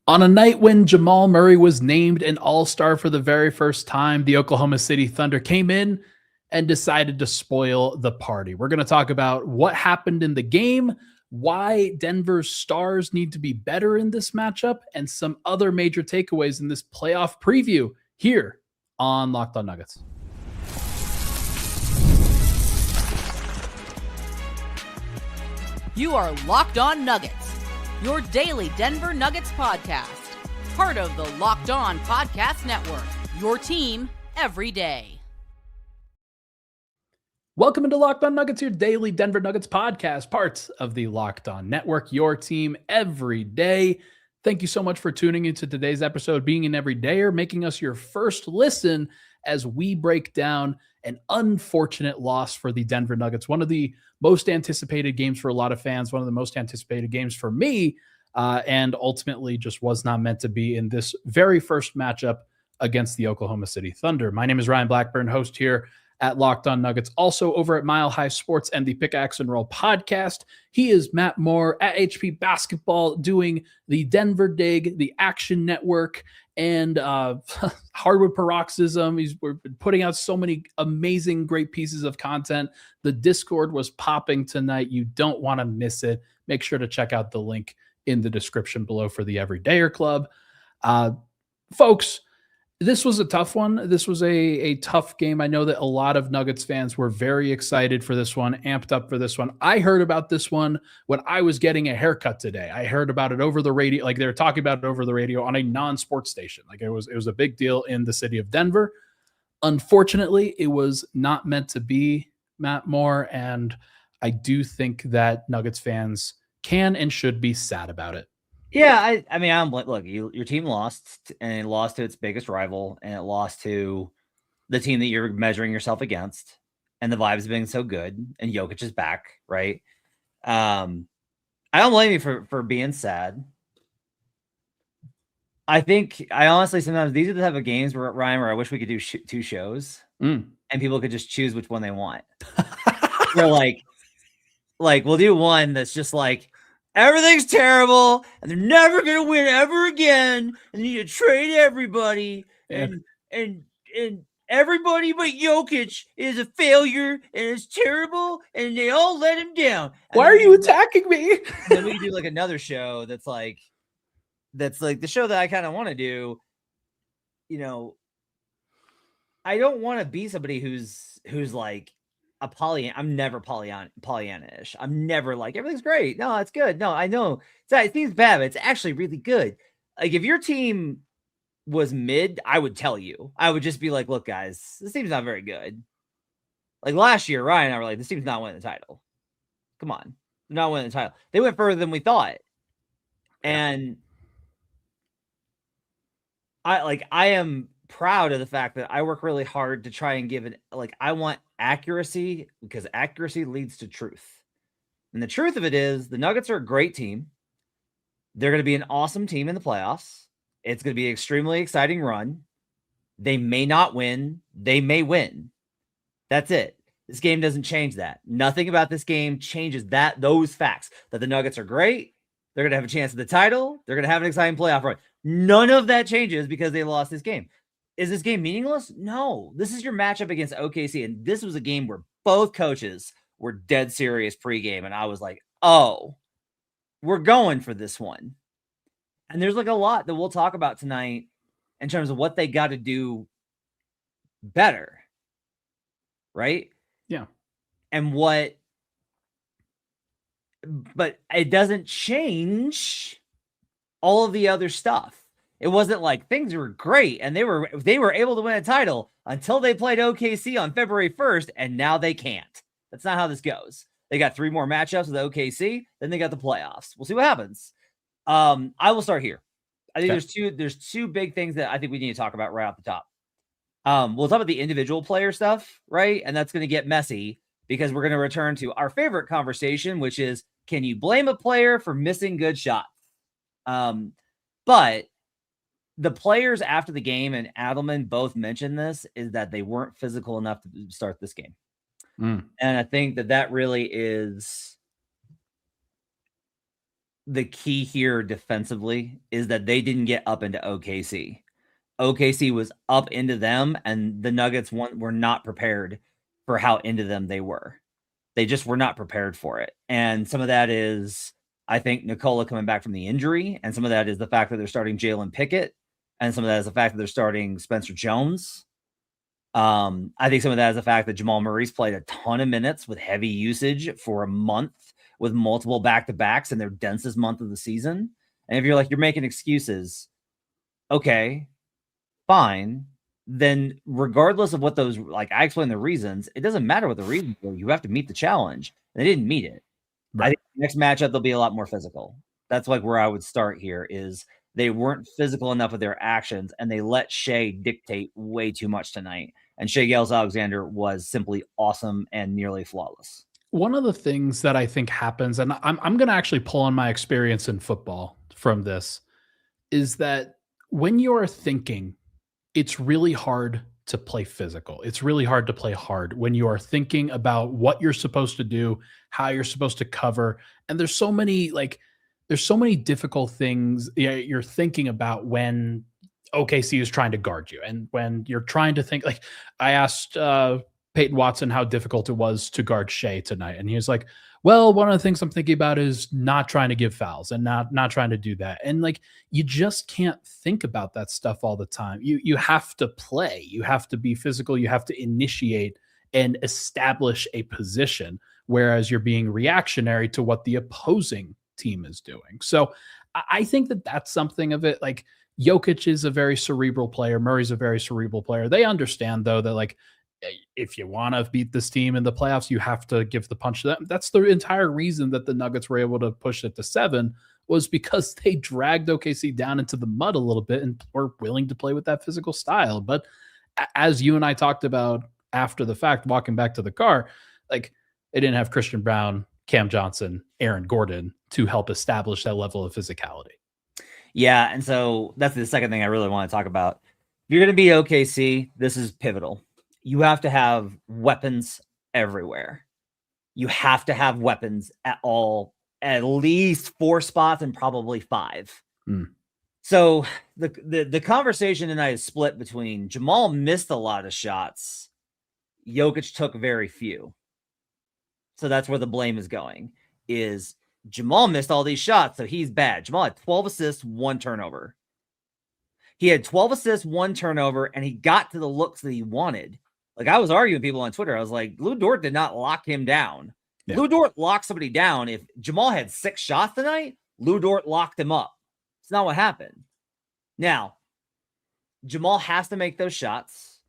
On a night when Jamal Murray was named an all-star for the very first time, the Oklahoma City Thunder came in and decided to spoil the party. We're going to talk about what happened in the game, why Denver's stars need to be better in this matchup, and some other major takeaways in this playoff preview here on Locked On Nuggets. You are Locked On Nuggets, your daily Denver Nuggets podcast. Part of the Locked On Podcast Network, your team every day. Welcome into Locked On Nuggets, your daily Denver Nuggets podcast, part of the Locked On Network, your team every day. Thank you so much for tuning into today's episode, being an everydayer, making us your first listen as we break down an unfortunate loss for the Denver Nuggets. One of the most anticipated games for a lot of fans, one of the most anticipated games for me, and ultimately just was not meant to be in this very first matchup against the Oklahoma City Thunder. My name is Ryan Blackburn, host here at Locked On Nuggets, also over at Mile High Sports and the Pickaxe and Roll podcast. He is Matt Moore at HP Basketball, doing the Denver Dig, the Action Network, and Hardwood Paroxysm. We're putting out so many amazing, great pieces of content. The Discord was popping tonight. You don't want to miss it. Make sure to check out the link in the description below for the Everydayer Club. Folks, this was a tough one. This was a tough game. I know that a lot of Nuggets fans were very excited for this one, amped up for this one. I heard about this one when I was getting a haircut today. I heard about it over the radio. Like, they were talking about it over the radio on a non-sports station. Like, it was a big deal in the city of Denver. Unfortunately, it was not meant to be, Matt Moore, and I do think that Nuggets fans can and should be sad about it. Yeah, I mean, look, your team lost, and it lost to its biggest rival, and it lost to the team that you're measuring yourself against, and the vibes have been so good, and Jokic is back, right? I don't blame you for being sad. I honestly sometimes these are the type of games where, Ryan, where I wish we could do two shows, and people could just choose which one they want. We're like we'll do one that's just like, everything's terrible, and they're never going to win ever again, and you need to trade everybody, and everybody but Jokic is a failure, and it's terrible, and they all let him down. And why are you attacking me? Then we do like another show that's like the show that I kind of want to do. You know, I don't want to be somebody who's like a I'm never Pollyanna-ish. I'm never like, everything's great. No, it's good. No, I know it seems bad, but it's actually really good. Like, if your team was mid, I would tell you. I would just be like, look, guys, this team's not very good. Like last year, Ryan and I were like, this team's not winning the title. Come on. They're not winning the title. They went further than we thought. And I am proud of the fact that I work really hard to try and give it, like, I want accuracy, because accuracy leads to truth. And the truth of it is, the Nuggets are a great team. They're going to be an awesome team in the playoffs. It's going to be an extremely exciting run. They may not win. They may win. That's it. This game doesn't change that. Nothing about this game changes those facts. That the Nuggets are great. They're going to have a chance at the title. They're going to have an exciting playoff run. None of that changes because they lost this game. Is this game meaningless? No. This is your matchup against OKC, and this was a game where both coaches were dead serious pregame, and I was like, oh, we're going for this one. And there's like a lot that we'll talk about tonight in terms of what they got to do better, right? Yeah. But it doesn't change all of the other stuff. It wasn't like things were great and they were able to win a title until they played OKC on February 1st, and now they can't. That's not how this goes. They got 3 more matchups with OKC, then they got the playoffs. We'll see what happens. I will start here. I think there's two big things that I think we need to talk about right off the top. We'll talk about the individual player stuff, right? And that's going to get messy because we're going to return to our favorite conversation, which is, can you blame a player for missing good shots? But the players after the game, and Adelman both mentioned this, is that they weren't physical enough to start this game. And I think that really is the key here defensively is that they didn't get up into OKC. OKC was up into them, and the Nuggets were not prepared for how into them they were. They just were not prepared for it. And some of that is, I think, Nikola coming back from the injury, and some of that is the fact that they're starting Jalen Pickett, and some of that is the fact that they're starting Spencer Jones. I think some of that is the fact that Jamal Murray's played a ton of minutes with heavy usage for a month with multiple back-to-backs in their densest month of the season. And if you're like, you're making excuses, okay, fine. Then regardless of what those, like I explained the reasons, it doesn't matter what the reasons were. You have to meet the challenge. They didn't meet it. Right. I think the next matchup, they'll be a lot more physical. That's like where I would start here is they weren't physical enough with their actions, and they let Shai dictate way too much tonight. And Shai Gilgeous-Alexander was simply awesome and nearly flawless. One of the things that I think happens, and I'm going to actually pull on my experience in football from this, is that when you're thinking, it's really hard to play physical. It's really hard to play hard when you are thinking about what you're supposed to do, how you're supposed to cover. And there's so many difficult things you're thinking about when OKC is trying to guard you. And when you're trying to think, like I asked Peyton Watson how difficult it was to guard Shai tonight. And he was like, well, one of the things I'm thinking about is not trying to give fouls and not trying to do that. And like, you just can't think about that stuff all the time. You have to play, you have to be physical, you have to initiate and establish a position, whereas you're being reactionary to what the opposing team is doing. So I think that that's something of it. Like Jokic is a very cerebral player. Murray's a very cerebral player. They understand though, that like, if you want to beat this team in the playoffs, you have to give the punch to them. That's the entire reason that the Nuggets were able to push it to 7 was because they dragged OKC down into the mud a little bit and were willing to play with that physical style. But as you and I talked about after the fact, walking back to the car, like they didn't have Christian Brown, Cam Johnson, Aaron Gordon to help establish that level of physicality. Yeah. And so that's the second thing I really want to talk about. If you're going to be OKC, this is pivotal. You have to have weapons everywhere. You have to have weapons at least 4 spots and probably 5. So the conversation tonight is split between Jamal missed a lot of shots. Jokic took very few. So that's where the blame is going, is Jamal missed all these shots, so he's bad. Jamal had 12 assists, 1 turnover. He had 12 assists, 1 turnover, and he got to the looks that he wanted. Like I was arguing with people on Twitter. I was like, Lou Dort did not lock him down. Yeah. Lou Dort locked somebody down. If Jamal had 6 shots tonight, Lou Dort locked him up. It's not what happened. Now, Jamal has to make those shots.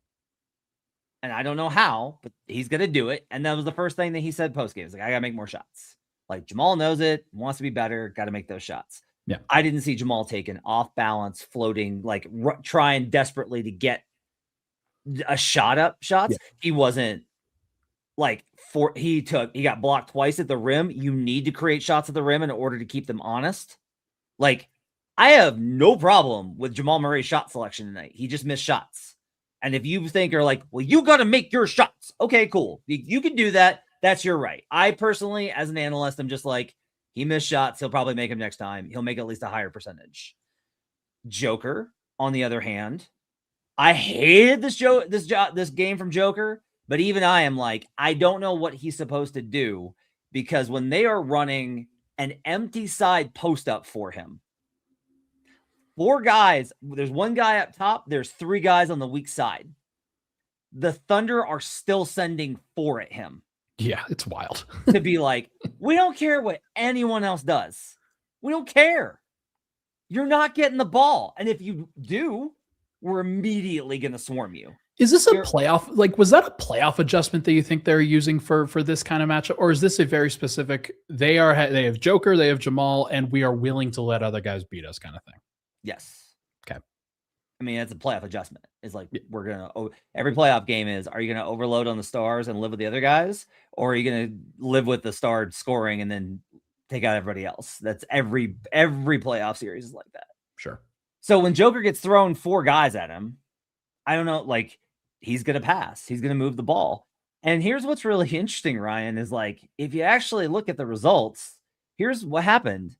And I don't know how, but he's going to do it. And that was the first thing that he said post-game. He's like, I got to make more shots. Like Jamal knows it, wants to be better, got to make those shots. Yeah. I didn't see Jamal taking off balance, floating, like trying desperately to get a shots. Yeah. He wasn't like he got blocked twice at the rim. You need to create shots at the rim in order to keep them honest. Like I have no problem with Jamal Murray's shot selection tonight. He just missed shots. And if you think you're like, well, you got to make your shots. Okay, cool. You can do that. That's your right. I personally, as an analyst, I'm just like, he missed shots. He'll probably make them next time. He'll make at least a higher percentage. Joker, on the other hand, I hated this game from Joker, but even I am like, I don't know what he's supposed to do, because when they are running an empty side post up for him, 4 guys, there's 1 guy up top, there's 3 guys on the weak side. The Thunder are still sending 4 at him. Yeah, it's wild. To be like, we don't care what anyone else does. We don't care. You're not getting the ball. And if you do, we're immediately going to swarm you. Is this a playoff? Like, was that a playoff adjustment that you think they're using for this kind of matchup? Or is this a very specific, they have Joker, they have Jamal, and we are willing to let other guys beat us kind of thing? Yes. Okay. I mean, it's a playoff adjustment. It's like, every playoff game is, are you going to overload on the stars and live with the other guys? Or are you going to live with the star scoring and then take out everybody else? That's every playoff series is like that. Sure. So when Joker gets thrown 4 guys at him, I don't know, like he's going to pass. He's going to move the ball. And here's what's really interesting, Ryan, is like, if you actually look at the results, here's what happened.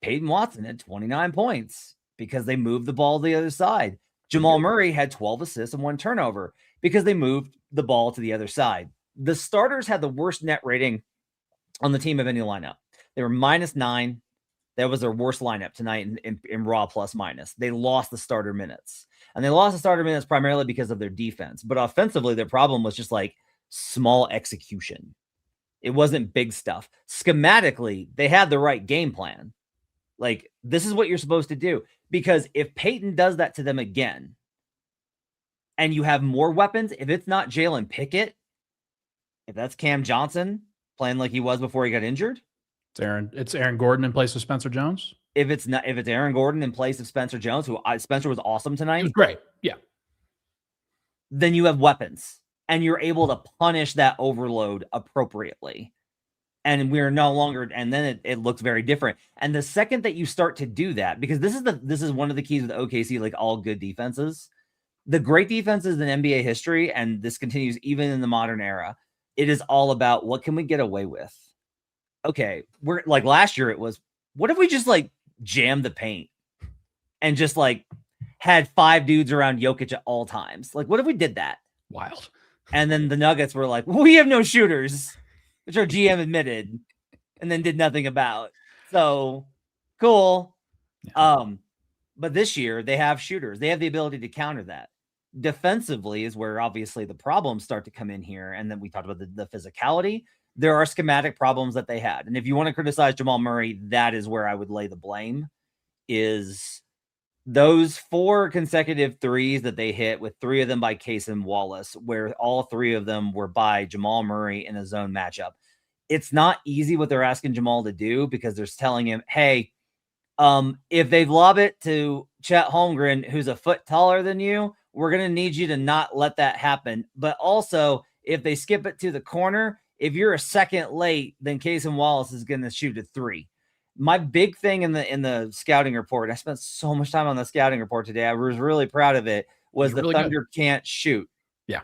Peyton Watson had 29 points because they moved the ball to the other side. Jamal Murray had 12 assists and 1 turnover because they moved the ball to the other side. The starters had the worst net rating on the team of any lineup. They were -9. That was their worst lineup tonight in raw plus minus. They lost the starter minutes. And they lost the starter minutes primarily because of their defense. But offensively, their problem was just like small execution. It wasn't big stuff. Schematically, they had the right game plan. Like, this is what you're supposed to do. Because if Peyton does that to them again, and you have more weapons, if it's not Jalen Pickett, if that's Cam Johnson playing like he was before he got injured, It's Aaron Gordon in place of Spencer Jones. If it's Aaron Gordon in place of Spencer Jones, Spencer was awesome tonight. It was great. Yeah. Then you have weapons and you're able to punish that overload appropriately. And we're no longer, and then it looks very different. And the second that you start to do that, because this is one of the keys with OKC, like all good defenses, the great defenses in NBA history, and this continues even in the modern era, it is all about what can we get away with? Okay, we're like last year, it was, what if we just like jammed the paint and just like had 5 dudes around Jokic at all times? Like, what if we did that? Wild. And then the Nuggets were like, we have no shooters, which our GM admitted and then did nothing about. So cool. Yeah. But this year they have shooters. They have the ability to counter that. Defensively is where obviously the problems start to come in here. And then we talked about the physicality. There are schematic problems that they had. And if you want to criticize Jamal Murray, that is where I would lay the blame, is those 4 consecutive threes that they hit, with 3 of them by Case and Wallace, where all 3 of them were by Jamal Murray in a zone matchup. It's not easy what they're asking Jamal to do, because they're telling him, hey, if they lob it to Chet Holmgren, who's a foot taller than you, we're going to need you to not let that happen. But also, if they skip it to the corner, if you're a second late, then Case and Wallace is going to shoot a 3. My big thing in the scouting report, I spent so much time on the scouting report today, I was really proud of it, was the really Thunder can't shoot. Yeah.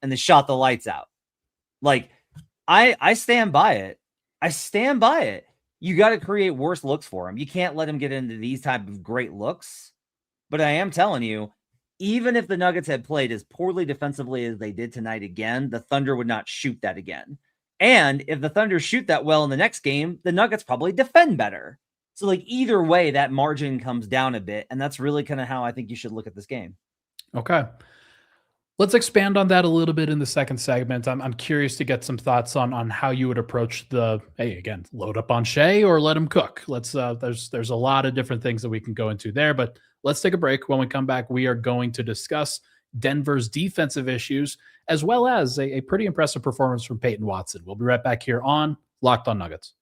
And they shot the lights out. Like, I stand by it. I stand by it. You got to create worse looks for them. You can't let them get into these type of great looks. But I am telling you, even if the Nuggets had played as poorly defensively as they did tonight again, the Thunder would not shoot that again. And if the Thunder shoot that well in the next game, the Nuggets probably defend better. So like either way, that margin comes down a bit. And that's really kind of how I think you should look at this game. Okay. Let's expand on that a little bit in the second segment. I'm curious to get some thoughts on how you would approach the, hey, again, load up on Shai or let him cook. Let's there's a lot of different things that we can go into there, but let's take a break. When we come back, we are going to discuss Denver's defensive issues, as well as a pretty impressive performance from Peyton Watson. We'll be right back here on Locked On Nuggets.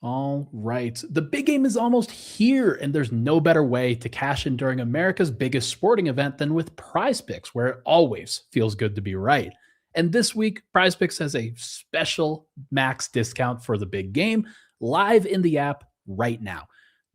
All right. The big game is almost here, and there's no better way to cash in during America's biggest sporting event than with Prize Picks, where it always feels good to be right. And this week, Prize Picks has a special max discount for the big game live in the app right now.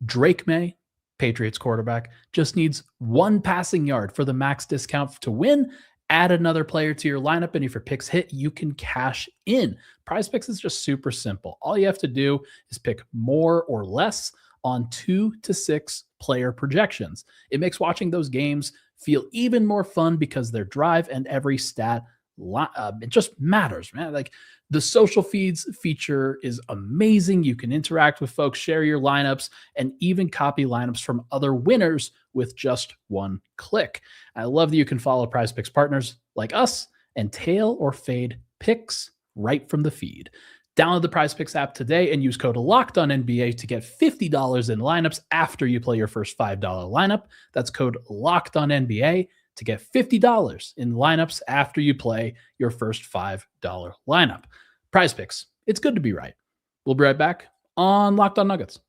Drake May, Patriots quarterback, just needs 1 passing yard for the max discount to win. Add another player to your lineup, and if your picks hit, you can cash in. Prize Picks is just super simple. All you have to do is pick more or less on 2 to 6 player projections. It makes watching those games feel even more fun because their drive and every stat, it just matters, man. Like, the social feeds feature is amazing. You can interact with folks, share your lineups, and even copy lineups from other winners with just 1 click. I love that you can follow Prize Picks partners like us and tail or fade picks right from the feed. Download the Prize Picks app today and use code LOCKEDONNBA to get $50 in lineups after you play your first $5 lineup. That's code LOCKEDONNBA to get $50 in lineups after you play your first $5 lineup. Prize Picks. It's good to be right. We'll be right back on Locked On Nuggets.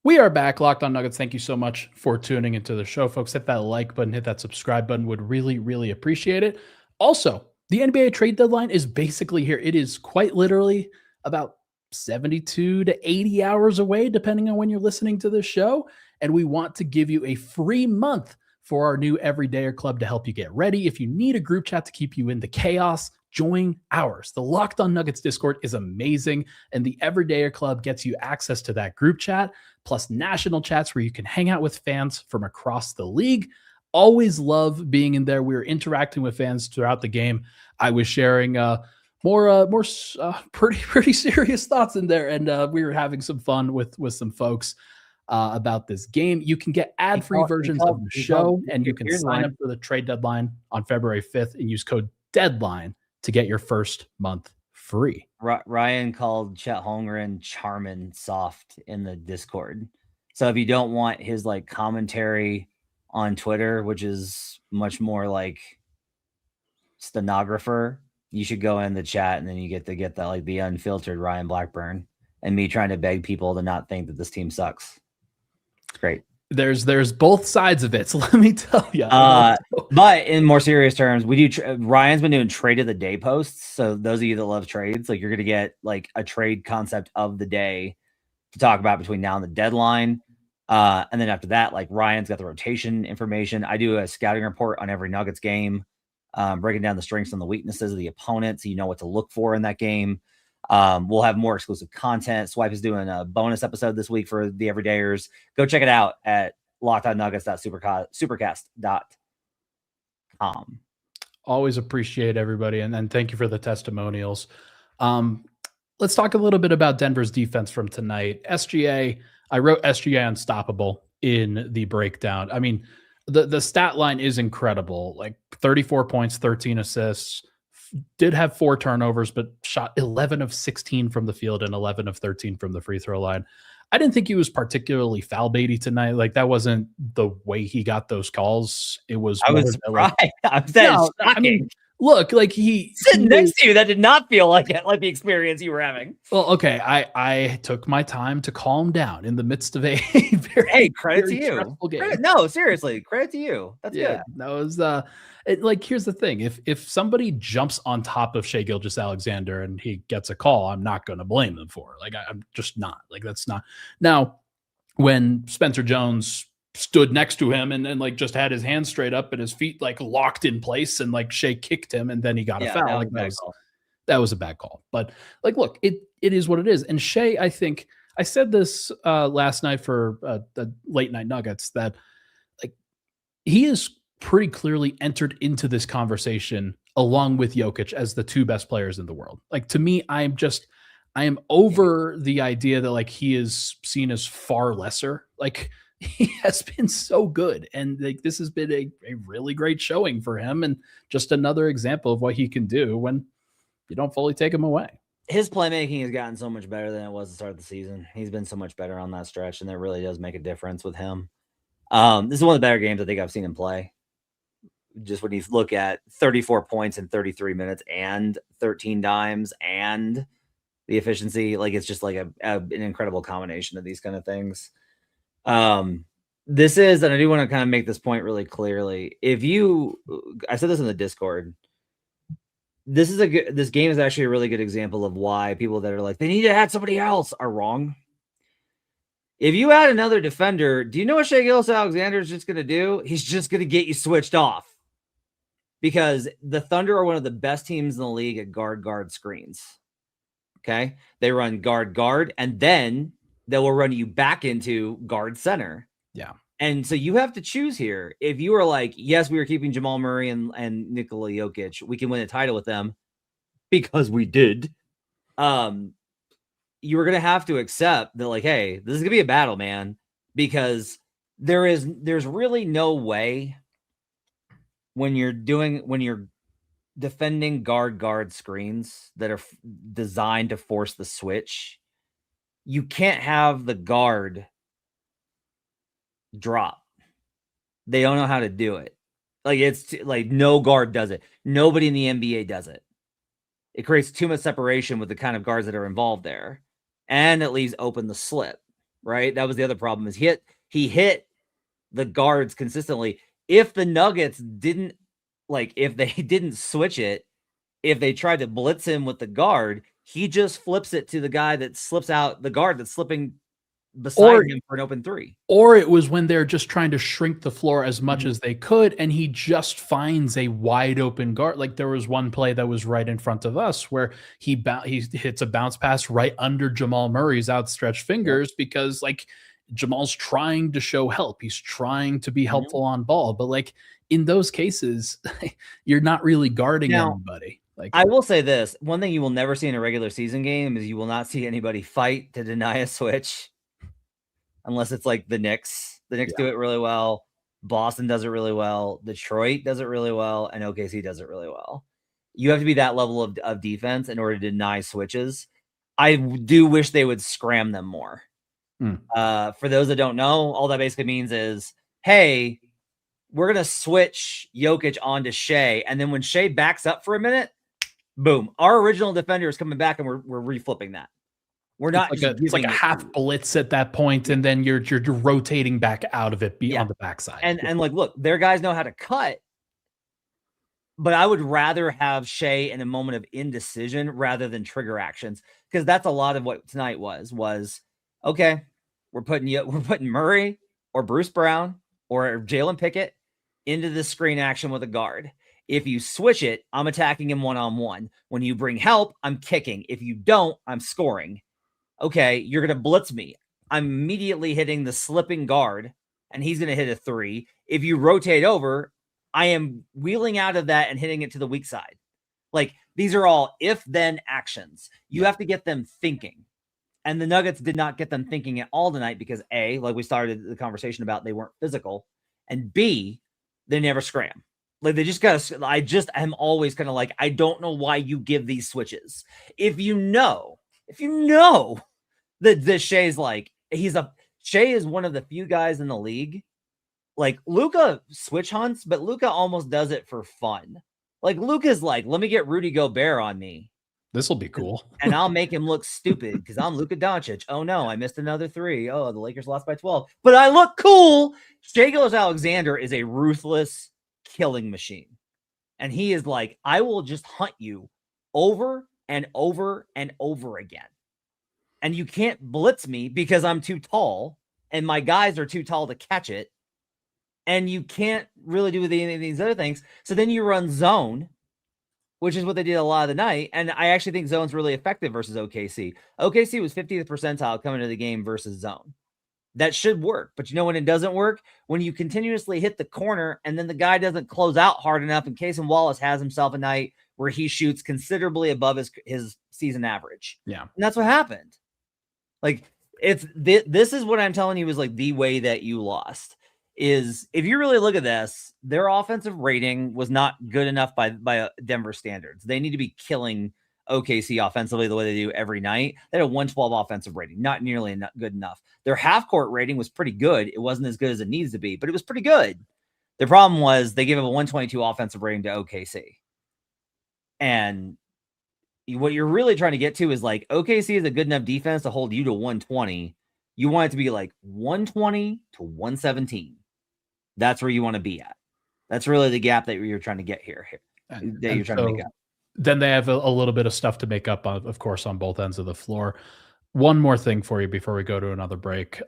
We are back, Locked On Nuggets. Thank you so much for tuning into the show, folks. Hit that like button, hit that subscribe button. Would really, really appreciate it. Also, the NBA trade deadline is basically here. It is quite literally about 72 to 80 hours away, depending on when you're listening to this show. And we want to give you a free month for our new Everydayer Club to help you get ready. If you need a group chat to keep you in the chaos, join ours. The Locked On Nuggets Discord is amazing, and the Everydayer Club gets you access to that group chat, plus national chats where you can hang out with fans from across the league. Always love being in there. We were interacting with fans throughout the game. I was sharing more pretty serious thoughts in there, and we were having some fun with some folks about this game. You can get ad-free versions of the show, and you can sign up for the trade deadline on February 5th and use code DEADLINE to get your first month free. Ryan called Chet Holmgren charming soft in the Discord. So if you don't want his like commentary on Twitter, which is much more like stenographer, you should go in the chat, and then you get that like the unfiltered Ryan Blackburn and me trying to beg people to not think that this team sucks. Great. There's both sides of it, so let me tell you. But in more serious terms, we do. Ryan's been doing trade of the day posts. So those of you that love trades, like you're going to get like a trade concept of the day to talk about between now and the deadline. And then after that, like Ryan's got the rotation information. I do a scouting report on every Nuggets game, breaking down the strengths and the weaknesses of the opponent, so you know what to look for in that game. We'll have more exclusive content. Swipe is doing a bonus episode this week for the Everydayers. Go check it out at lockedonnuggets.supercast.com. Always appreciate everybody, and then thank you for the testimonials. Let's talk a little bit about Denver's defense from tonight. SGA, I wrote SGA unstoppable in the breakdown. I mean, the stat line is incredible. Like 34 points, 13 assists. Did have 4 turnovers, but shot 11 of 16 from the field and 11 of 13 from the free throw line. I didn't think he was particularly foul baity tonight. Like that wasn't the way he got those calls. It was. I was surprised. I mean, look, like he sitting next to you, that did not feel like it, like the experience you were having. Well, okay, I took my time to calm down in the midst of a very credit to you. No, seriously, credit to you. That's good. That was like, here's the thing: if somebody jumps on top of Shai Gilgeous-Alexander and he gets a call, I'm not going to blame them for it. Like I'm just not. Like that's not. Now, when Spencer Jones stood next to him and like just had his hands straight up and his feet like locked in place, and like Shai kicked him and then he got a foul. That was a bad call. But like, look, it is what it is. And Shai, I think I said this last night for the late night Nuggets, that like he is pretty clearly entered into this conversation along with Jokic as the 2 best players in the world. Like to me, I am over the idea that like he is seen as far lesser. Like he has been so good, and like this has been a really great showing for him, and just another example of what he can do when you don't fully take him away. His playmaking has gotten so much better than it was to start the season. He's been so much better on that stretch, and that really does make a difference with him. This is one of the better games I think I've seen him play. Just when you look at 34 points in 33 minutes and 13 dimes and the efficiency, like it's just like an incredible combination of these kind of things. This is, and I do want to kind of make this point really clearly. I said this in the Discord, this game is actually a really good example of why people that are like, they need to add somebody else, are wrong. If you add another defender, do you know what Shai Gilgeous-Alexander is just going to do? He's just going to get you switched off, because the Thunder are one of the best teams in the league at guard screens. Okay. They run guard, and then they will run you back into guard center. Yeah. And so you have to choose here. If you are like, yes, we are keeping Jamal Murray and Nikola Jokic, we can win a title with them because we did. You were going to have to accept that, like, hey, this is going to be a battle, man, because there's really no way when you're defending guard screens that are designed to force the switch, you can't have the guard drop. They don't know how to do it. Like it's like no guard does it. Nobody in the NBA does it. It creates too much separation with the kind of guards that are involved there. And it leaves open the slip, right? That was the other problem, is he hit the guards consistently. If the Nuggets didn't, like, if they didn't switch it, if they tried to blitz him with the guard, he just flips it to the guy that slips out, the guard that's slipping beside him for an open three. Or it was when they're just trying to shrink the floor as much as they could, and he just finds a wide open guard. Like there was one play that was right in front of us where he hits a bounce pass right under Jamal Murray's outstretched fingers because like Jamal's trying to show help. He's trying to be helpful on ball. But like in those cases, you're not really guarding anybody. Like I will say this, one thing you will never see in a regular season game is you will not see anybody fight to deny a switch unless it's like the Knicks. The Knicks do it really well. Boston does it really well. Detroit does it really well. And OKC does it really well. You have to be that level of defense in order to deny switches. I do wish they would scram them more. For those that don't know, all that basically means is, hey, we're going to switch Jokic onto Shai. And then when Shai backs up for a minute, boom, our original defender is coming back and we're reflipping that. We're not. It's like a half blitz at that point, and then you're rotating back out of it on the backside. And like, look, their guys know how to cut, but I would rather have Shai in a moment of indecision rather than trigger actions, because that's a lot of what tonight was okay. We're putting Murray or Bruce Brown or Jalen Pickett into the screen action with a guard. If you switch it, I'm attacking him one-on-one. When you bring help, I'm kicking. If you don't, I'm scoring. Okay, you're going to blitz me. I'm immediately hitting the slipping guard, and he's going to hit a three. If you rotate over, I am wheeling out of that and hitting it to the weak side. Like, these are all if-then actions. You have to get them thinking. And the Nuggets did not get them thinking at all tonight because, A, like we started the conversation about, they weren't physical, and B, they never scram. Like, they just got to, I'm always kind of like, I don't know why you give these switches. If you know that Shai's like, Shai is one of the few guys in the league. Like, Luka switch hunts, but Luka almost does it for fun. Like, Luka's like, let me get Rudy Gobert on me. This will be cool. And I'll make him look stupid because I'm Luka Doncic. Oh no, I missed another three. Oh, the Lakers lost by 12. But I look cool. Shai Gilgeous-Alexander is a ruthless killing machine. And he is like, I will just hunt you over and over and over again. And you can't blitz me because I'm too tall and my guys are too tall to catch it. And you can't really do any of these other things. So then you run zone, which is what they did a lot of the night. And I actually think zone's really effective versus OKC. OKC was 50th percentile coming to the game versus zone. That should work. But you know when it doesn't work? When you continuously hit the corner and then the guy doesn't close out hard enough, and Casey Wallace has himself a night where he shoots considerably above his season average. Yeah. And that's what happened. Like, this is what I'm telling you is like the way that you lost. Is if you really look at this, their offensive rating was not good enough by Denver standards. They need to be killing OKC offensively the way they do every night. They had a 112 offensive rating, not nearly good enough. Their half court rating was pretty good. It wasn't as good as it needs to be, but it was pretty good. The problem was they gave up a 122 offensive rating to OKC. And what you're really trying to get to is like, OKC is a good enough defense to hold you to 120. You want it to be like 120 to 117. That's where you want to be at. That's really the gap that you're trying to get here. You're trying to make up. Then they have a little bit of stuff to make up, of course, on both ends of the floor. One more thing for you before we go to another break.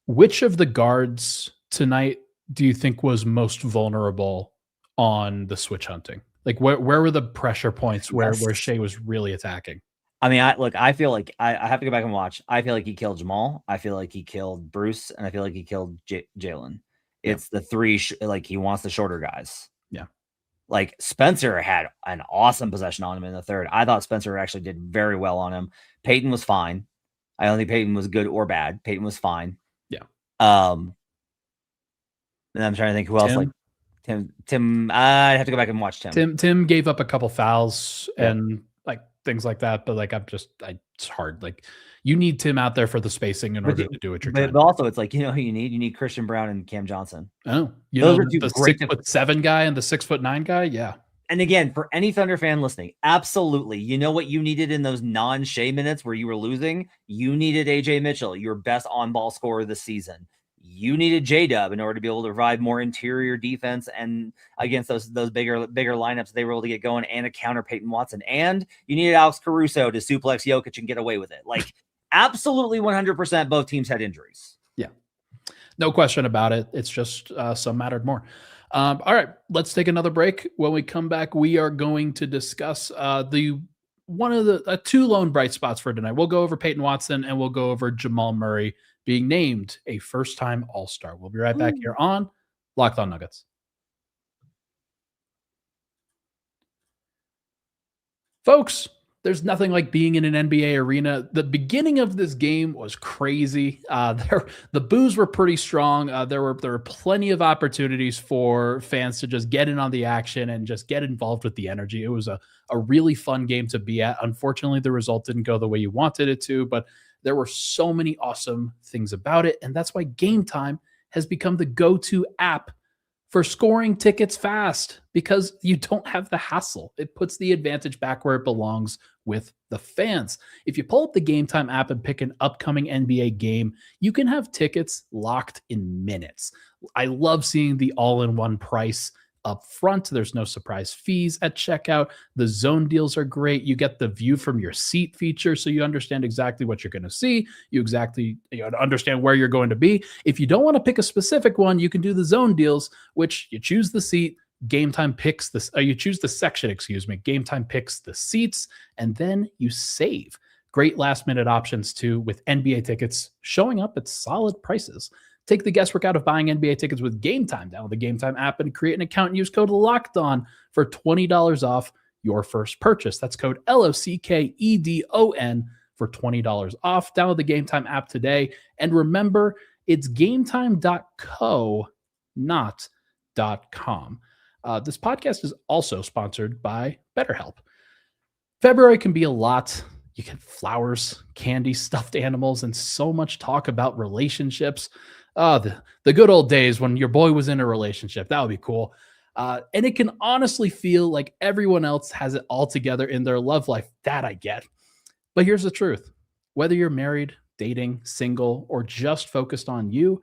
Which of the guards tonight do you think was most vulnerable on the switch hunting? Like, where were the pressure points where Shai was really attacking? I mean, I feel like I have to go back and watch. I feel like he killed Jamal. I feel like he killed Bruce, and I feel like he killed Jalen. It's the three, like he wants the shorter guys. Yeah. Like Spencer had an awesome possession on him in the third. I thought Spencer actually did very well on him. Peyton was fine. I don't think Peyton was good or bad. Peyton was fine. Yeah. And I'm trying to think who else. Like Tim. I'd have to go back and watch Tim. Tim gave up a couple fouls and like things like that. But like, it's hard. Like, you need Tim out there for the spacing in order to do what you're doing. But also, it's like, you know who you need? You need Christian Brown and Cam Johnson. Oh, those are the 6'7" guy and the 6'9" guy. Yeah. And again, for any Thunder fan listening, absolutely. You know what you needed in those non-Shai minutes where you were losing? You needed AJ Mitchell, your best on-ball scorer this season. You needed J-Dub in order to be able to provide more interior defense and against those bigger lineups they were able to get going and a counter Peyton Watson. And you needed Alex Caruso to suplex Jokic and get away with it. Like, absolutely 100% both teams had injuries. Yeah, no question about it. It's just some mattered more. All right, let's take another break. When we come back, we are going to discuss one of the two lone bright spots for tonight. We'll go over Peyton Watson and we'll go over Jamal Murray being named a first-time All-Star. We'll be right back here on Locked On Nuggets. Folks, there's nothing like being in an NBA arena. The beginning of this game was crazy. The boos were pretty strong. There were plenty of opportunities for fans to just get in on the action and just get involved with the energy. It was a really fun game to be at. Unfortunately, the result didn't go the way you wanted it to, but there were so many awesome things about it. And that's why Game Time has become the go-to app for scoring tickets fast, because you don't have the hassle. It puts the advantage back where it belongs, with the fans. If you pull up the Game Time app and pick an upcoming NBA game, you can have tickets locked in minutes. I love seeing the all-in-one price up front. There's no surprise fees at checkout. The zone deals are great. You get the view from your seat feature, so you understand exactly what you're going to see. You understand where you're going to be. If you don't want to pick a specific one, you can do the zone deals, which you choose the seat. Game Time picks this. You choose the section. Game Time picks the seats, and then you save. Great last-minute options too, with NBA tickets showing up at solid prices. Take the guesswork out of buying NBA tickets with Game Time. Download the Game Time app and create an account and use code LOCKEDON for $20 off your first purchase. That's code LOCKEDON for $20 off. Download the Game Time app today. And remember, it's gametime.co, not .com. This podcast is also sponsored by BetterHelp. February can be a lot. You get flowers, candy, stuffed animals, and so much talk about relationships. The good old days when your boy was in a relationship. That would be cool. And it can honestly feel like everyone else has it all together in their love life. That I get. But here's the truth. Whether you're married, dating, single, or just focused on you,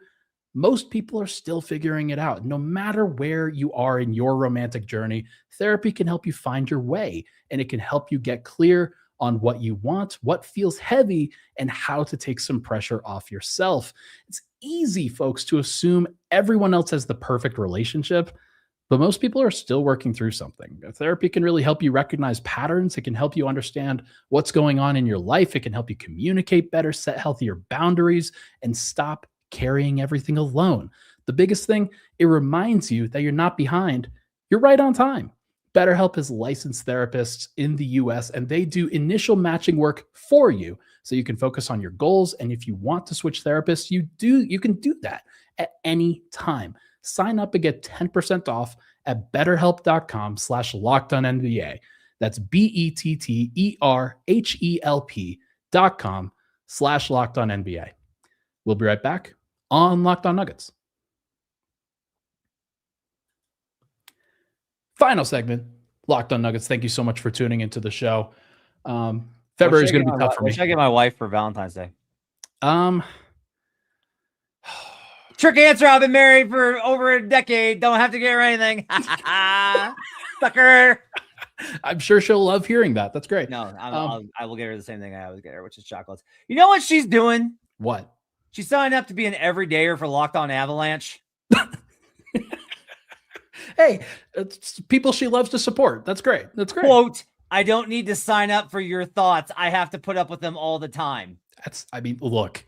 most people are still figuring it out. No matter where you are in your romantic journey, therapy can help you find your way, and it can help you get clear on what you want, what feels heavy, and how to take some pressure off yourself. It's easy, folks, to assume everyone else has the perfect relationship, but most people are still working through something. Therapy can really help you recognize patterns. It can help you understand what's going on in your life. It can help you communicate better, set healthier boundaries, and stop carrying everything alone. The biggest thing, it reminds you that you're not behind. You're right on time. BetterHelp is licensed therapists in the US, and they do initial matching work for you so you can focus on your goals. And if you want to switch therapists, you can do that at any time. Sign up and get 10% off at betterhelp.com/lockedonnba. That's BetterHelp.com/lockedonnba. We'll be right back on Locked On Nuggets. Final segment, Locked On Nuggets. Thank you so much for tuning into the show. February is going to be tough for me. What should I get my wife for Valentine's Day? Trick answer. I've been married for over a decade. Don't have to get her anything. Sucker. I'm sure she'll love hearing that. That's great. No, I will get her the same thing I always get her, which is chocolates. You know what she's doing? What? She's signed up to be an everydayer for Locked On Avalanche. Hey, it's people she loves to support. That's great. That's great. Quote, I don't need to sign up for your thoughts. I have to put up with them all the time. Look.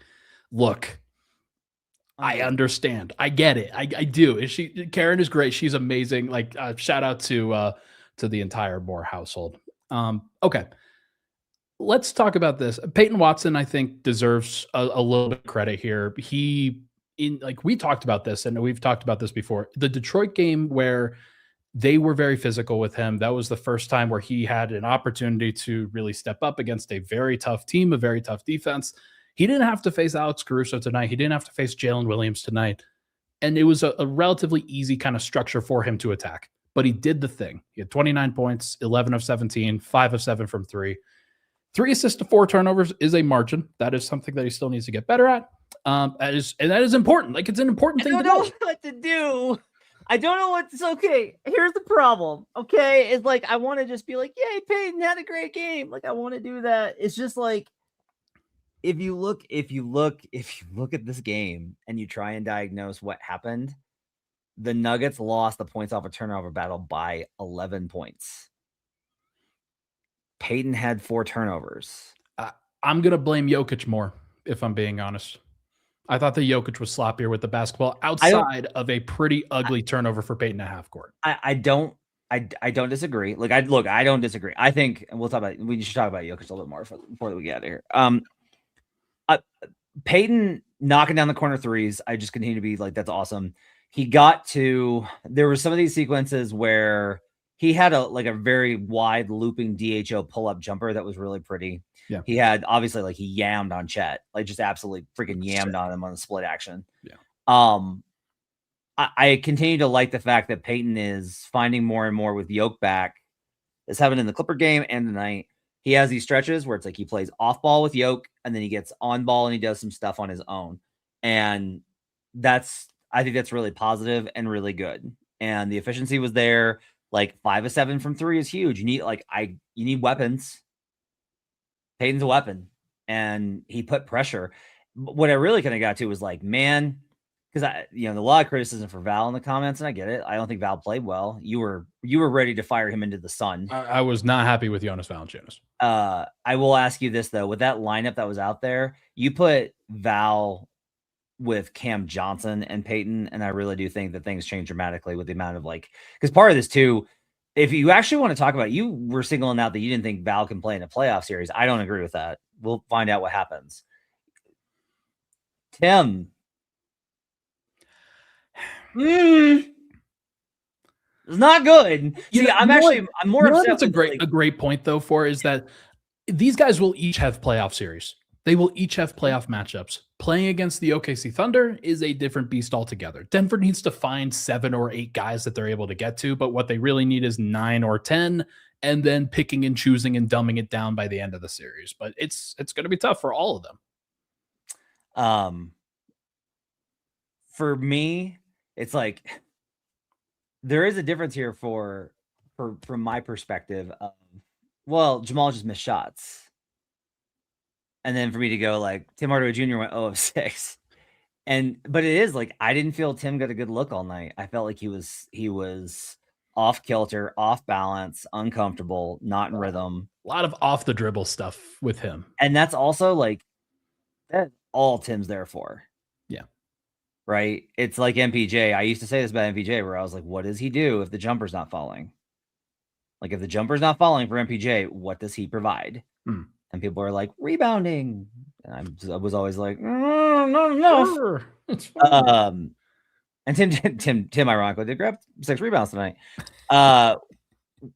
I understand. I get it. I do. Karen is great. She's amazing. Like, shout out to the entire Moore household. Okay. Let's talk about this. Peyton Watson, I think, deserves a little bit of credit here. We talked about this, and we've talked about this before. The Detroit game where they were very physical with him, that was the first time where he had an opportunity to really step up against a very tough team, a very tough defense. He didn't have to face Alex Caruso tonight. He didn't have to face Jalen Williams tonight. And it was a relatively easy kind of structure for him to attack. But he did the thing. He had 29 points, 11 of 17, 5 of 7 from 3. 3 assists to 4 turnovers is a margin. That is something that he still needs to get better at. That is important. Like, it's an important thing to do. I don't know what to do. I don't know what's okay. Here's the problem. Okay. It's like, I want to just be like, yay, Peyton had a great game. Like, I want to do that. It's just like, if you look at this game and you try and diagnose what happened, the Nuggets lost the points off a turnover battle by 11 points. Peyton had 4 turnovers. I'm going to blame Jokic more, if I'm being honest. I thought the Jokic was sloppier with the basketball outside of a pretty ugly turnover for Peyton at half court. I don't disagree. I don't disagree. I think, and we should talk about Jokic a little bit more before we get out of here. Peyton knocking down the corner threes. I just continue to be like, that's awesome. There were some of these sequences where he had a very wide looping DHO pull-up jumper that was really pretty. Yeah. He had obviously he yammed on Chet, just absolutely freaking yammed on him on the split action. Yeah. I continue to like the fact that Peyton is finding more and more with Yoke back. This happened in the Clipper game and tonight. He has these stretches where it's he plays off ball with Yoke and then he gets on ball and he does some stuff on his own. And I think that's really positive and really good. And the efficiency was there. 5 of 7 from 3 is huge. You need weapons. Peyton's a weapon, and he put pressure. What I really kind of got to was man, because a lot of criticism for Val in the comments, and I get it. I don't think Val played well. You were ready to fire him into the sun. I was not happy with Jonas Valanciunas. I will ask you this though: with that lineup that was out there, you put Val with Cam Johnson and Peyton, and I really do think that things change dramatically with the amount of because part of this too. If you actually want to talk about, you were singling out that you didn't think Val can play in a playoff series. I don't agree with that. We'll find out what happens. Tim. It's not good. I'm more upset. That's a great point though is that these guys will each have playoff series. They will each have playoff matchups. Playing against the OKC Thunder is a different beast altogether. Denver needs to find 7 or 8 guys that they're able to get to, but what they really need is 9 or 10, and then picking and choosing and dumbing it down by the end of the series. But it's going to be tough for all of them. For me, it's there is a difference here from my perspective. Jamal just missed shots. And then for me to go Tim Hardaway Jr. went 0 of 6. But it is I didn't feel Tim got a good look all night. I felt like he was off kilter, off balance, uncomfortable, not in rhythm. A lot of off the dribble stuff with him. And that's also that's all Tim's there for. Yeah. Right. It's like MPJ. I used to say this about MPJ where I was what does he do if the jumper's not falling? If the jumper's not falling for MPJ, what does he provide? And people are rebounding. And I was always not enough. And Tim ironically did grab 6 rebounds tonight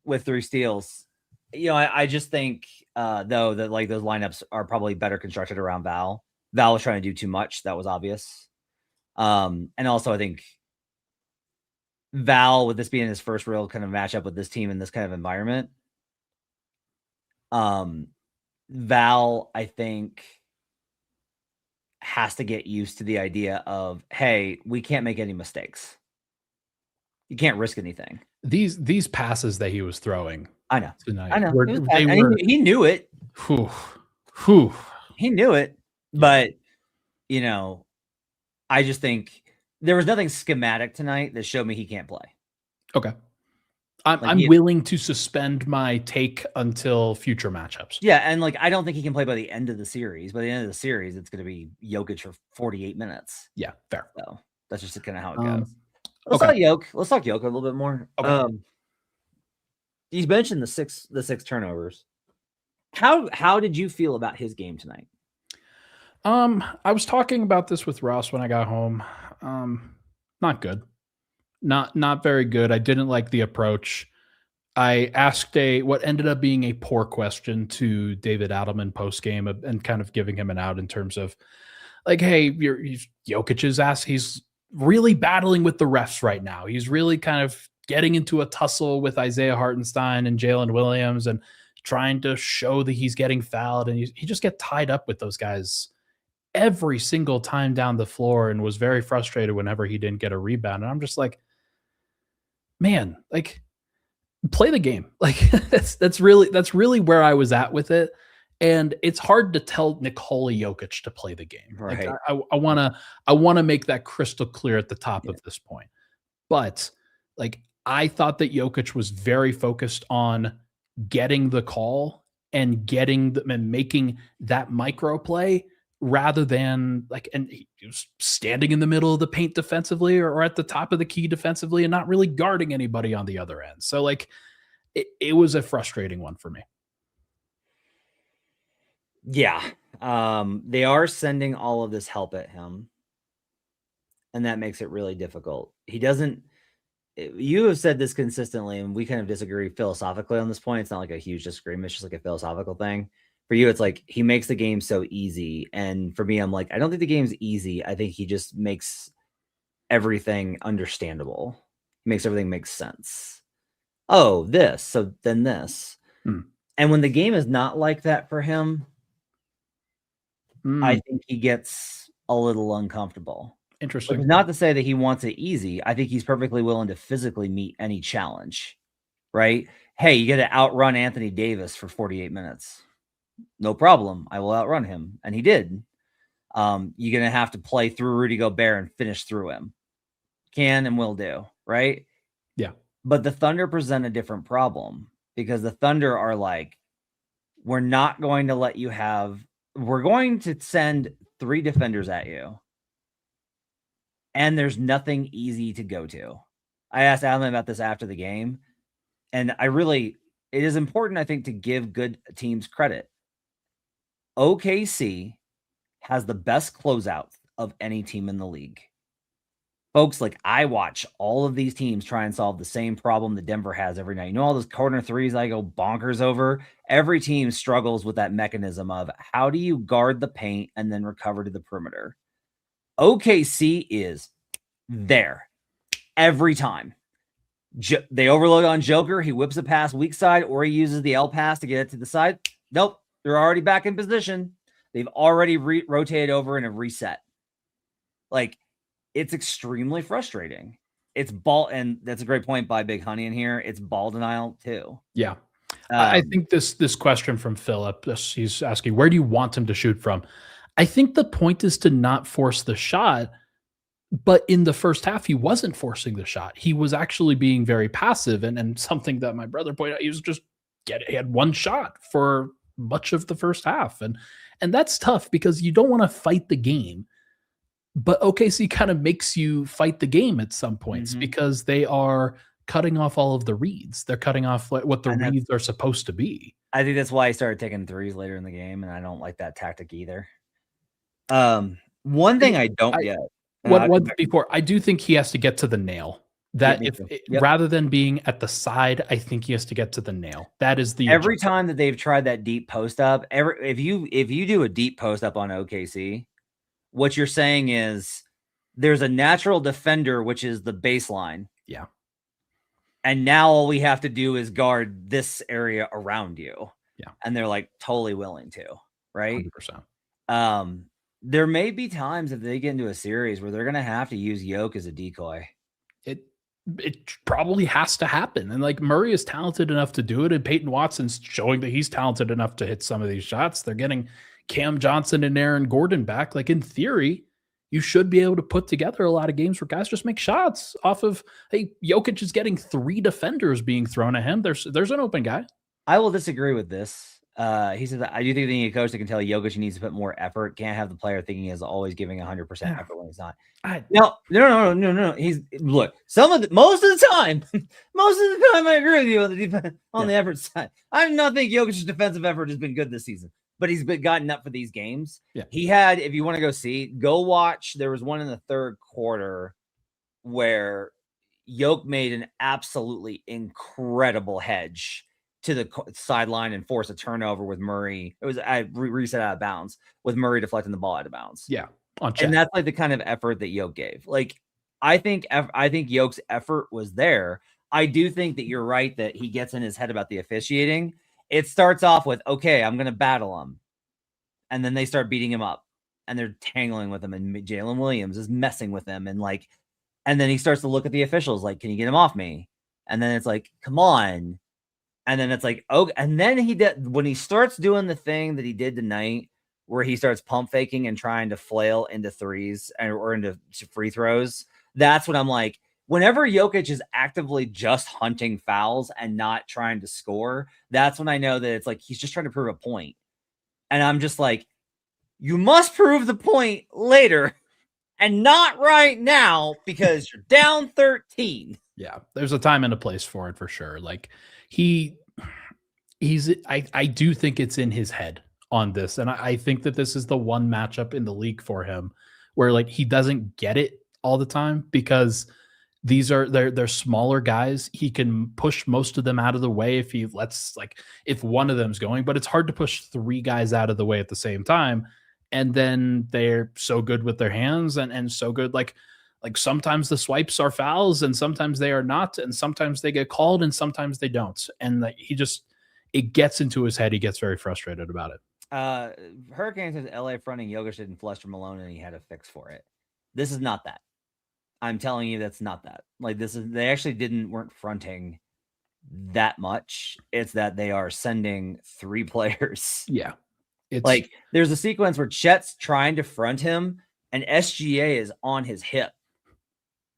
with 3 steals. I just think though that those lineups are probably better constructed around Val. Val was trying to do too much. That was obvious. And also I think Val, with this being his first real kind of matchup with this team in this kind of environment, Val, I think, has to get used to the idea of, hey, we can't make any mistakes. You can't risk anything. These passes that he was throwing, I know tonight, he knew it. He knew it, but I just think there was nothing schematic tonight that showed me he can't play. Okay. I'm willing to suspend my take until future matchups. Yeah, and I don't think he can play by the end of the series. By the end of the series, it's going to be Jokic for 48 minutes. Yeah, fair. So that's just kind of how it goes. Let's talk Jokic. Let's talk Jokic a little bit more. Okay. You mentioned the six turnovers. How did you feel about his game tonight? I was talking about this with Ross when I got home. Not good. Not very good. I didn't like the approach. I asked what ended up being a poor question to David Adelman post game and kind of giving him an out in terms of hey, Jokic's ass. He's really battling with the refs right now. He's really kind of getting into a tussle with Isaiah Hartenstein and Jalen Williams and trying to show that he's getting fouled. And he just get tied up with those guys every single time down the floor and was very frustrated whenever he didn't get a rebound. And I'm just man, play the game. That's really where I was at with it. And it's hard to tell Nikola Jokic to play the game. Right. Like I wanna make that crystal clear at the top of this point. But like I thought that Jokic was very focused on getting the call and and making that micro play rather than and he was standing in the middle of the paint defensively or at the top of the key defensively and not really guarding anybody on the other end. So it was a frustrating one for me. Yeah. They are sending all of this help at him, and that makes it really difficult. You have said this consistently, and we kind of disagree philosophically on this point. It's not like a huge disagreement, it's just like a philosophical thing. For you, it's like he makes the game so easy. And for me, I'm like, I don't think the game's easy. I think he just makes everything understandable. He makes everything make sense. Oh, this, so then this. And when the game is not like that for him, I think he gets a little uncomfortable. Interesting. But not to say that he wants it easy. I think he's perfectly willing to physically meet any challenge, right? Hey, you got to outrun Anthony Davis for 48 minutes. No problem. I will outrun him. And he did. You're going to have to play through Rudy Gobert and finish through him. Can and will do, right? Yeah. But the Thunder present a different problem because the Thunder are like, we're not going to let you we're going to send 3 defenders at you. And there's nothing easy to go to. I asked Alan about this after the game. And it is important, I think, to give good teams credit. OKC has the best closeout of any team in the league. Folks, I watch all of these teams try and solve the same problem that Denver has every night. You know, all those corner threes I go bonkers over? Every team struggles with that mechanism of how do you guard the paint and then recover to the perimeter? OKC is there every time. They overload on Joker. He whips a pass weak side, or he uses the L pass to get it to the side. Nope. They're already back in position. They've already rotated over and have reset. It's extremely frustrating. It's ball, and that's a great point by Big Honey in here. It's ball denial too. Yeah. I think this question from Philip, he's asking, where do you want him to shoot from? I think the point is to not force the shot, but in the first half, he wasn't forcing the shot. He was actually being very passive, and something that my brother pointed out, he had one shot for much of the first half. And that's tough because you don't want to fight the game. But OKC kind of makes you fight the game at some points because they are cutting off all of the reads. They're cutting off what the reads are supposed to be. I think that's why he started taking threes later in the game, and I don't like that tactic either. One thing I don't get. Before, I do think he has to get to the nail. That rather than being at the side, I think he has to get to the nail. That is every time that they've tried that deep post up. If you do a deep post up on OKC, what you're saying is there's a natural defender, which is the baseline. Yeah. And now all we have to do is guard this area around you. Yeah. And they're totally willing to, right? 100%. There may be times if they get into a series where they're going to have to use Yoke as a decoy. It probably has to happen. And Murray is talented enough to do it. And Peyton Watson's showing that he's talented enough to hit some of these shots. They're getting Cam Johnson and Aaron Gordon back. In theory, you should be able to put together a lot of games where guys just make shots off of, hey, Jokic is getting 3 defenders being thrown at him. There's an open guy. I will disagree with this. He said that I do think they need a coach that can tell Jokic he needs to put more effort. Can't have the player thinking he's always giving 100% effort when he's not. No. He's most of the time I agree with you on the defense on the effort side. I do not think Jokic's defensive effort has been good this season, but he's been gotten up for these games. Yeah. He had, if you want to go watch. There was one in the third quarter where Jokic made an absolutely incredible hedge to the sideline and force a turnover with Murray. It was reset out of bounds with Murray deflecting the ball out of bounds. Yeah. And that's the kind of effort that Jokic gave. I think Jokic's effort was there. I do think that you're right that he gets in his head about the officiating. It starts off with, okay, I'm going to battle him. And then they start beating him up and they're tangling with him. And Jalen Williams is messing with him. And and then he starts to look at the officials can you get him off me? And then it's come on. And then it's like, oh, and then when he starts doing the thing that he did tonight, where he starts pump faking and trying to flail into threes or into free throws, that's when I'm like, whenever Jokic is actively just hunting fouls and not trying to score, that's when I know that it's like he's just trying to prove a point. And I'm just like, you must prove the point later and not right now because you're down 13. Yeah, there's a time and a place for it for sure. Like I do think it's in his head on this. And I think that this is the one matchup in the league for him where like he doesn't get it all the time because they're smaller guys. He can push most of them out of the way if he lets, like, if one of them's going, but it's hard to push 3 guys out of the way at the same time. And then they're so good with their hands and so good. Like sometimes the swipes are fouls and sometimes they are not. And sometimes they get called and sometimes they don't. And like, it gets into his head. He gets very frustrated about it. Hurricanes says LA fronting Jokic didn't fluster Malone and he had a fix for it. This is not that. I'm telling you, that's not that. Like they actually weren't fronting that much. It's that they are sending 3 players. Yeah. It's like there's a sequence where Chet's trying to front him and SGA is on his hip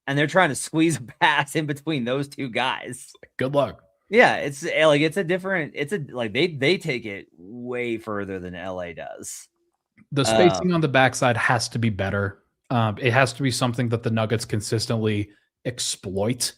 and they're trying to squeeze a pass in between those 2 guys. Good luck. Yeah. It's like they take it way further than LA does. The spacing on the backside has to be better. It has to be something that the Nuggets consistently exploit.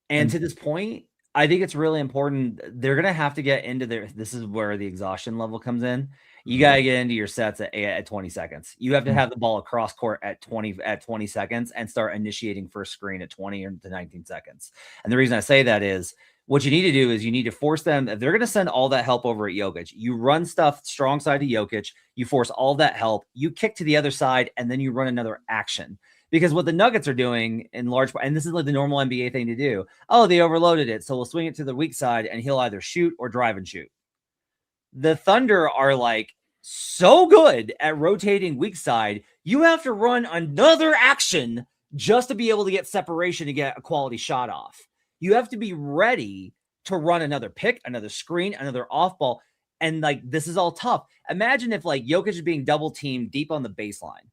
And to this point, I think it's really important. They're going to have to get into this is where the exhaustion level comes in. You got to get into your sets at 20 seconds. You have to have the ball across court at 20 seconds and start initiating first screen at 20 or to 19 seconds. And the reason I say that is what you need to do is you need to force them. If they're going to send all that help over at Jokic, you run stuff strong side to Jokic, you force all that help, you kick to the other side, and then you run another action. Because what the Nuggets are doing in large part, and this is like the normal NBA thing to do, they overloaded it, so we'll swing it to the weak side, and he'll either shoot or drive and shoot. The Thunder are like so good at rotating weak side, you have to run another action just to be able to get separation to get a quality shot off. You have to be ready to run another pick, another screen, another off ball. And like, this is all tough. Imagine if like Jokic is being double teamed deep on the baseline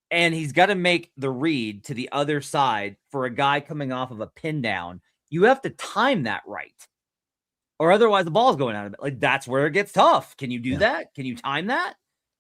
and he's got to make the read to the other side for a guy coming off of a pin down. You have to time that right. Or otherwise the ball is going out of it. Like that's where it gets tough. Can you do that? Can you time that?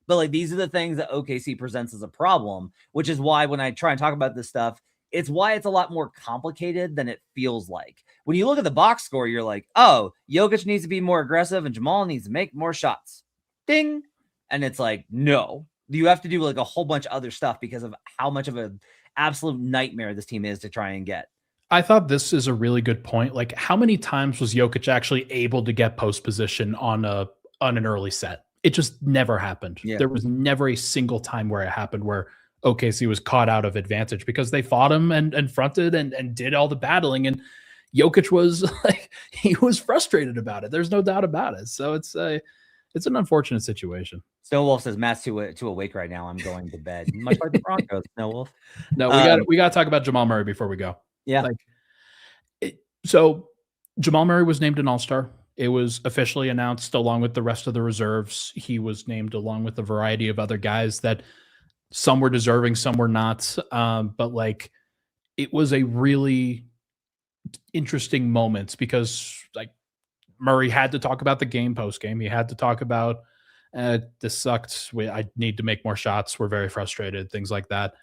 But like, these are the things that OKC presents as a problem, which is why when I try and talk about this stuff, it's why it's a lot more complicated than it feels like. When you look at the box score, you're like, oh, Jokic needs to be more aggressive and Jamal needs to make more shots. Ding. And it's like, no, you have to do like a whole bunch of other stuff because of how much of an absolute nightmare this team is to try and get. I thought this is a really good point. Like, how many times was Jokic actually able to get post position on an early set? It just never happened. Yeah. There was never a single time where it happened where OKC was caught out of advantage because they fought him and fronted and did all the battling. And Jokic was like, he was frustrated about it. There's no doubt about it. So it's an unfortunate situation. Snowwolf says Matt's too awake right now. I'm going to bed. Much like the Broncos, Snowwolf. No, we got to talk about Jamal Murray before we go. Yeah. So Jamal Murray was named an All-Star. It was officially announced along with the rest of the reserves. He was named along with a variety of other guys that some were deserving, some were not. But like, it was a really interesting moment because like Murray had to talk about the game post game. He had to talk about this sucked. I need to make more shots. We're very frustrated, things like that.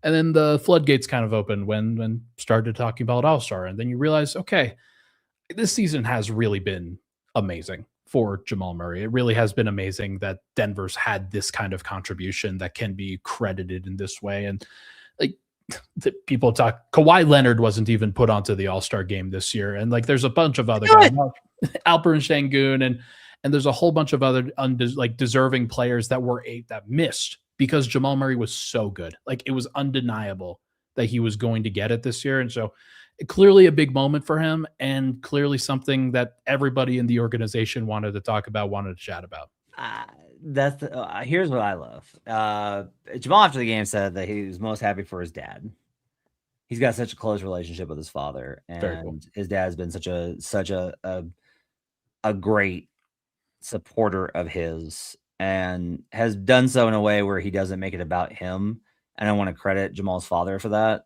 And then the floodgates kind of opened when started talking about All-Star. And then you realize, okay, this season has really been amazing for Jamal Murray. It really has been amazing that Denver's had this kind of contribution that can be credited in this way. And like people talk, Kawhi Leonard wasn't even put onto the All-Star game this year. And like, there's a bunch of other guys, Alperen Şengün, and there's a whole bunch of other deserving players that missed because Jamal Murray was so good. Like, it was undeniable that he was going to get it this year. And so clearly a big moment for him and clearly something that everybody in the organization wanted to talk about, wanted to chat about. Here's what I love. Jamal after the game said that he was most happy for his dad. He's got such a close relationship with his father, and cool. His dad has been such a a great supporter of his and has done so in a way where he doesn't make it about him. And I want to credit Jamal's father for that.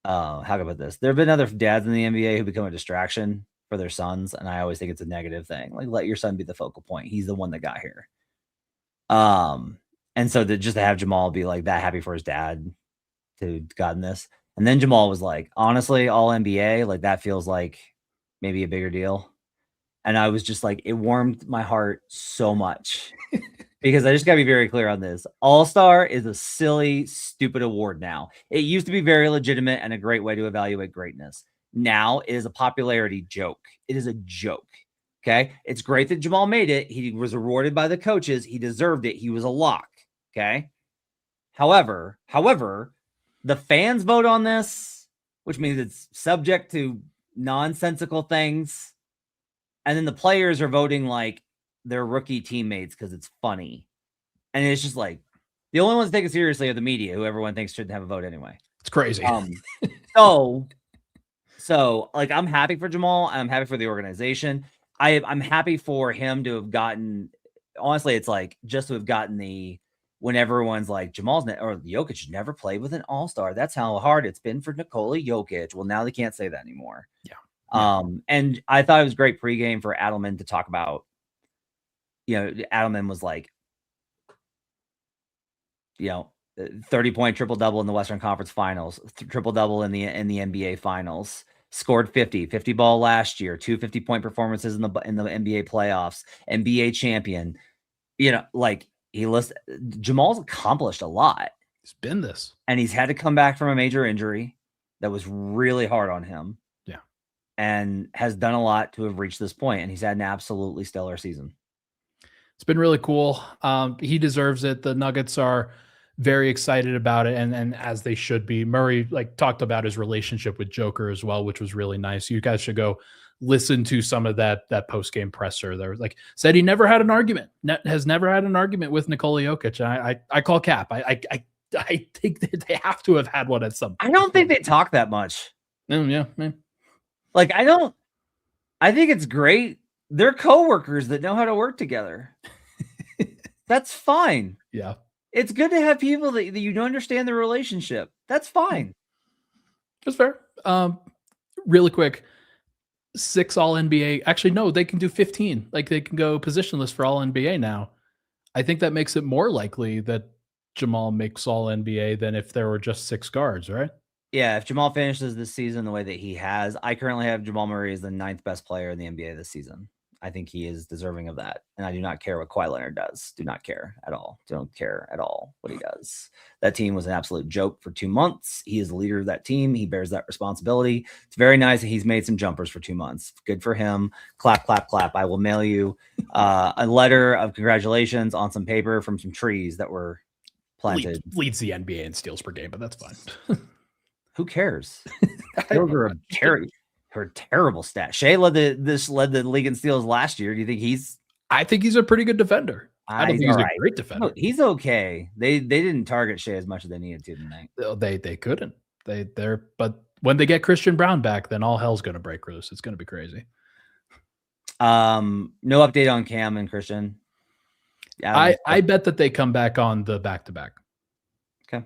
How can I put this? There have been other dads in the NBA who become a distraction for their sons, and I always think it's a negative thing. Like, let your son be the focal point. He's the one that got here. And so just to have Jamal be like that happy for his dad to gotten this. And then Jamal was like, honestly, all NBA, like that feels like maybe a bigger deal. And I was just like, it warmed my heart so much because I just got to be very clear on this. All-Star is a silly, stupid award now. It used to be very legitimate and a great way to evaluate greatness. Now it is a popularity joke. It is a joke. Okay. It's great that Jamal made it. He was rewarded by the coaches. He deserved it. He was a lock. Okay. However, the fans vote on this, which means it's subject to nonsensical things. And then the players are voting like their rookie teammates because it's funny. And it's just like the only ones that take it seriously are the media, who everyone thinks shouldn't have a vote anyway. It's crazy. So like I'm happy for Jamal. I'm happy for the organization. I'm happy for him to have gotten, honestly, it's like just to have gotten when everyone's like or Jokic never played with an all-star. That's how hard it's been for Nikola Jokic. Well, now they can't say that anymore. Yeah. And I thought it was great pregame for Adelman to talk about, Adelman was like, 30-point triple-double in the Western Conference Finals, triple-double in the NBA Finals, scored 50 ball last year, 2 50-point performances in the NBA playoffs, NBA champion. Jamal's accomplished a lot. He's been this. And he's had to come back from a major injury that was really hard on him. Yeah. And has done a lot to have reached this point, and he's had an absolutely stellar season. It's been really cool. He deserves it. The Nuggets are very excited about it, and as they should be. Murray talked about his relationship with Joker as well, which was really nice. You guys should go listen to some of that post-game presser. There said he never had an argument. Has never had an argument with Nikola Jokic. And I call cap. I think that they have to have had one at some point. I don't think they talk that much. Yeah, man. I think it's great. They're coworkers that know how to work together. That's fine. Yeah. It's good to have people that you don't understand the relationship. That's fine. That's fair. Really quick, 6 All-NBA. Actually, no, they can do 15. They can go positionless for All-NBA now. I think that makes it more likely that Jamal makes All-NBA than if there were just 6 guards, right? Yeah, if Jamal finishes this season the way that he has, I currently have Jamal Murray as the 9th best player in the NBA this season. I think he is deserving of that. And I do not care what Kawhi Leonard does. Do not care at all. Don't care at all what he does. That team was an absolute joke for 2 months. He is the leader of that team. He bears that responsibility. It's very nice that he's made some jumpers for 2 months. Good for him. Clap, clap, clap. I will mail you a letter of congratulations on some paper from some trees that were planted. Leads the NBA in steals per game, but that's fine. Who cares? Those are her terrible stat. Shai led the league in steals last year. Do you think I think he's a pretty good defender. I don't think he's a great defender. No, he's okay. They didn't target Shai as much as they needed to tonight. They couldn't. But when they get Christian Brown back, then all hell's going to break loose. It's going to be crazy. No update on Cam and Christian. I bet that they come back on the back-to-back. Okay.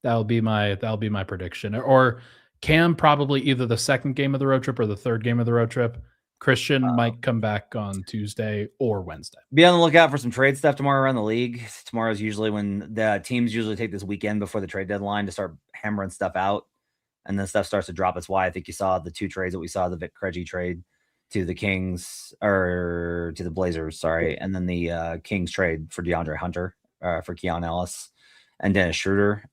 That'll be my prediction. Or Cam probably either the second game of the road trip or the third game of the road trip. Christian might come back on Tuesday or Wednesday. Be on the lookout for some trade stuff tomorrow around the league. Tomorrow's usually when the teams usually take this weekend before the trade deadline to start hammering stuff out. And then stuff starts to drop. That's why I think you saw the 2 trades that we saw, the Vic Krejci trade to the Kings or to the Blazers, sorry. And then the Kings trade for DeAndre Hunter for Keon Ellis and Dennis Schroeder.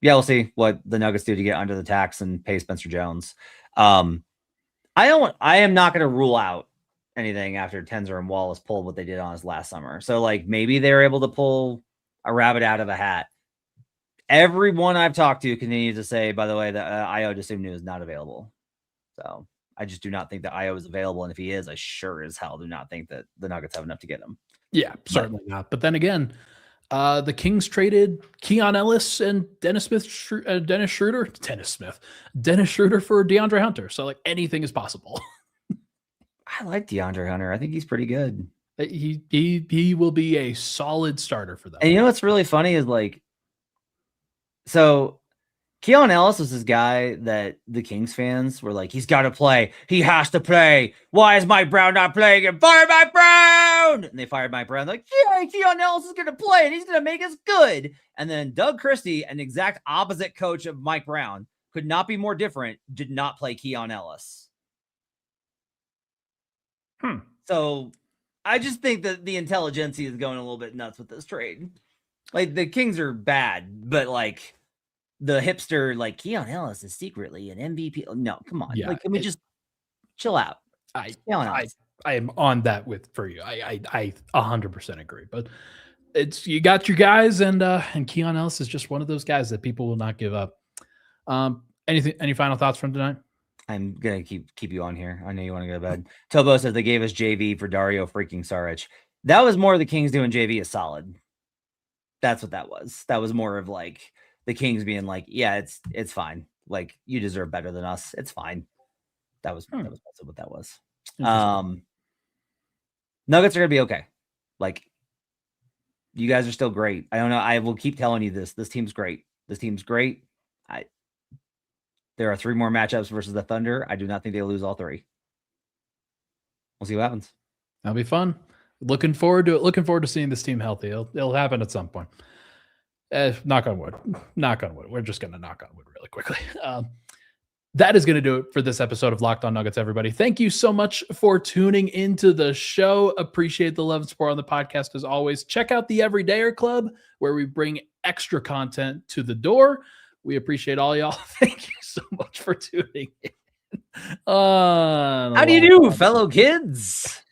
Yeah, we'll see what the Nuggets do to get under the tax and pay Spencer Jones. I am not going to rule out anything after Tenzer and Wallace pulled what they did on us last summer. So maybe they're able to pull a rabbit out of a hat. Everyone I've talked to continues to say, by the way, that Ayo Dosunmu is not available. So I just do not think that Ayo is available. And if he is, I sure as hell do not think that the Nuggets have enough to get him. Yeah, certainly not. But then again, the Kings traded Keon Ellis and Dennis Schroeder for DeAndre Hunter. So anything is possible. I like DeAndre Hunter. I think he's pretty good. He will be a solid starter for them. And you know what's really funny is like, so Keon Ellis was this guy that the Kings fans were like, he's got to play. He has to play. Why is Mike Brown not playing? And fire Mike Brown! And they fired Mike Brown. They're like, yeah, Keon Ellis is going to play and he's going to make us good. And then Doug Christie, an exact opposite coach of Mike Brown, could not be more different, did not play Keon Ellis. So I just think that the intelligentsia is going a little bit nuts with this trade. Like, the Kings are bad, but like the hipster, like Keon Ellis is secretly an MVP. No, come on. Yeah, like, can we just chill out? I am on that for you. I 100% agree. But you got your guys, and Keon Ellis is just one of those guys that people will not give up. Any final thoughts from tonight? I'm gonna keep you on here. I know you want to go to bed. Tobo says they gave us JV for Dario freaking Saric. That was more the Kings doing JV is solid. That's what that was. That was more of like the Kings being like, yeah, it's fine. Like, you deserve better than us. It's fine. That was also what that was. Nuggets are gonna be okay. Like, you guys are still great. I don't know. I will keep telling you this. This team's great. This team's great. There are 3 more matchups versus the Thunder. I do not think they'll lose all 3. We'll see what happens. That'll be fun. Looking forward to it. Looking forward to seeing this team healthy. It'll happen at some point. Knock on wood. Knock on wood. We're just going to knock on wood really quickly. That is going to do it for this episode of Locked On Nuggets, everybody. Thank you so much for tuning into the show. Appreciate the love and support on the podcast as always. Check out the Everydayer Club, where we bring extra content to the door. We appreciate all y'all. Thank you so much for tuning in. How do you do, fellow kids?